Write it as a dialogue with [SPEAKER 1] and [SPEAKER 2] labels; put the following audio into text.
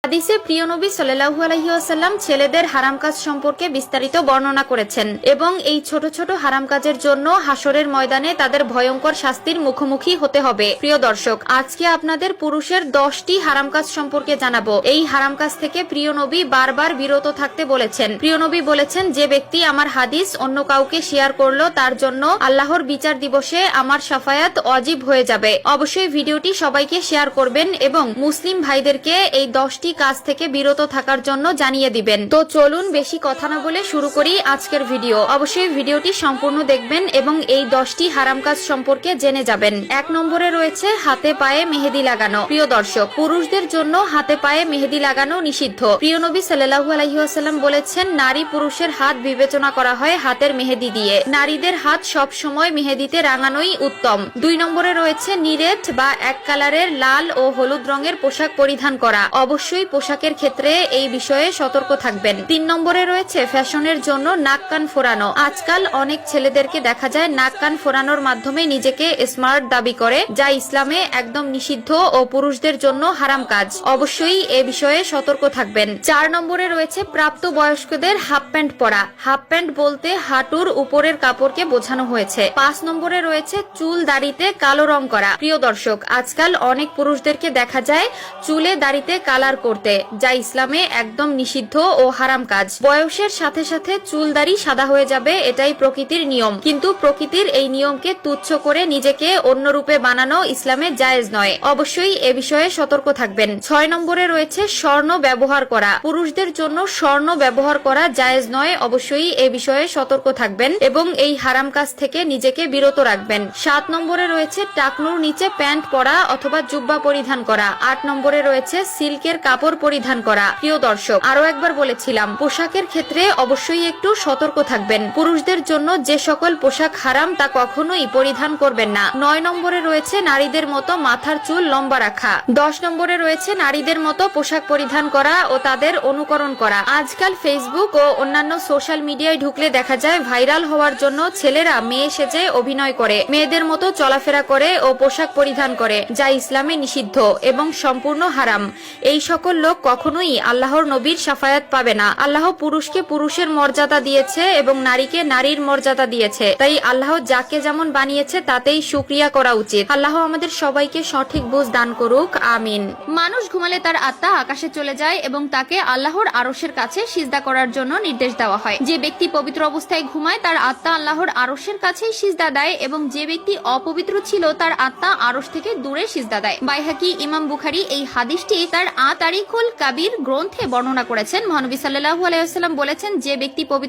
[SPEAKER 1] হাদিসে প্রিয় নবী সাল্লাল্লাহু আলাইহি ওয়াসাল্লাম ছেলেদের হারাম কাজ সম্পর্কে বিস্তারিত বর্ণনা করেছেন এবং এই ছোট ছোট হারাম কাজের জন্য হাসরের ময়দানে তাদের ভয়ঙ্কর শাস্তির মুখোমুখি হতে হবে। প্রিয় দর্শক, আজকে আপনাদের পুরুষের 10টি হারাম কাজ সম্পর্কে জানাবো। এই হারাম কাজ থেকে প্রিয় নবী বারবার বিরত থাকতে বলেছেন। প্রিয় নবী বলেছেন, যে ব্যক্তি আমার হাদিস অন্য কাউকে শেয়ার করলো তার জন্য আল্লাহর বিচার দিবসে আমার শাফায়াত ওয়াজিব হয়ে যাবে। অবশ্যই ভিডিওটি সবাইকে শেয়ার করবেন এবং মুসলিম ভাইদেরকে এই 10টি কাজ থেকে বিরত থাকার জন্য জানিয়ে দিবেন। তো চলুন বেশি কথা না বলে শুরু করি আজকের ভিডিও। অবশ্যই ভিডিওটি সম্পূর্ণ দেখবেন এবং এই 10টি হারাম কাজ সম্পর্কে জেনে যাবেন। 1 নম্বরে রয়েছে হাতে পায়ে মেহেদি লাগানো। প্রিয় দর্শক, পুরুষদের জন্য হাতে পায়ে মেহেদি লাগানো নিষিদ্ধ। প্রিয় নবী সাল্লাল্লাহু আলাইহি ওয়াসাল্লাম বলেছেন, নারী পুরুষের হাত বিবেচনা করা হয় হাতের মেহেদি দিয়ে। নারীদের হাত সব সময় মেহেদিতে রাঙানোই উত্তম। 2 নম্বরে রয়েছে নিরেট বা এক কালারের লাল ও হলুদ রঙের পোশাক পরিধান করা। অবশ্যই পোশাকের ক্ষেত্রে এই বিষয়ে সতর্ক থাকবেন। 3 নম্বরে রয়েছে ফ্যাশনের জন্য নাক কান ফোড়ানো। আজকাল অনেক ছেলেদেরকে দেখা যায় নাক কান ফোড়ানোর মাধ্যমে নিজেকে স্মার্ট দাবি করে, যা ইসলামে একদম নিষিদ্ধ ও পুরুষদের জন্য হারাম কাজ। অবশ্যই এ বিষয়ে সতর্ক থাকবেন। 4 নম্বরে রয়েছে প্রাপ্ত বয়স্কদের হাফ প্যান্ট পরা। হাফ প্যান্ট বলতে হাঁটুর উপরের কাপড়কে বোঝানো হয়েছে। 5 নম্বরে রয়েছে চুল দাড়িতে কালো রং করা। প্রিয় দর্শক, আজকাল অনেক পুরুষদেরকে দেখা যায় চুলে দাড়িতে কালার করতে, যা ইসলামে একদম নিষিদ্ধ ও হারাম কাজ। বয়সের সাথে সাথে চুল দাড়ি সাদা হয়ে যাবে, এটাই প্রকৃতির নিয়ম। কিন্তু প্রকৃতির এই নিয়মকে তুচ্ছ করে নিজেকে অন্য রূপে বানানো ইসলামে জায়েজ নয়। অবশ্যই এ বিষয়ে সতর্ক থাকবেন। 6 নম্বরে রয়েছে স্বর্ণ ব্যবহার করা। পুরুষদের জন্য স্বর্ণ ব্যবহার করা জায়েজ নয়। অবশ্যই এ বিষয়ে সতর্ক থাকবেন এবং এই হারাম কাজ থেকে নিজেকে বিরত রাখবেন। 7 নম্বরে রয়েছে টাকনুর নিচে প্যান্ট পরা অথবা জুব্বা পরিধান করা। 8 নম্বরে রয়েছে সিল্কের কাপড় পরিধান করা। প্রিয় দর্শক, আরো একবার বলেছিলাম, পোশাকের ক্ষেত্রে অবশ্যই একটু সতর্ক থাকবেন। পুরুষদের জন্য যে সকল পোশাক হারাম তা কখনোই পরিধান করবেন না। 9 নম্বরে রয়েছে নারীদের মতো মাথার চুল লম্বা রাখা। 10 নম্বরে রয়েছে নারীদের মতো পোশাক পরিধান করা ও তাদের অনুকরণ করা। আজকাল ফেসবুক ও অন্যান্য সোশ্যাল মিডিয়ায় ঢুকলে দেখা যায় ভাইরাল হওয়ার জন্য ছেলেরা মেয়ে সেজে অভিনয় করে, মেয়েদের মতো চলাফেরা করে ও পোশাক পরিধান করে, যা ইসলামে নিষিদ্ধ এবং সম্পূর্ণ হারাম। এই সকল লোক কখনোই আল্লাহর নবীর শাফায়াত পাবে না। আল্লাহ পুরুষকে পুরুষের মর্যাদা দিয়েছে এবং নারীকে নারীর মর্যাদা দিয়েছে। তাই আল্লাহ যাকে যেমন বানিয়েছে তাতেই শুকরিয়া করা উচিত। আল্লাহ আমাদের সবাইকে সঠিক বুঝ দান করুক, আমিন। মানুষ ঘুমালে তার আত্মা আকাশে চলে যায় এবং তাকে আল্লাহর আরশের কাছে সিজদা করার জন্য নির্দেশ দেওয়া হয়। যে ব্যক্তি পবিত্র অবস্থায় ঘুমায় তার আত্মা আল্লাহর আরশের কাছেই সিজদা দেয় এবং যে ব্যক্তি অপবিত্র ছিল তার আত্মা আরশ থেকে দূরে সিজদা দেয়। বাইহাকি ইমাম বুখারী এই হাদিসটি তার তারিখুল কাবির গ্রন্থে বর্ণনা করেছেন। মহানবী সাল্লাল্লাহু আলাইহি ওয়াসাল্লাম বলেছেন, যে ব্যক্তি পবিত্র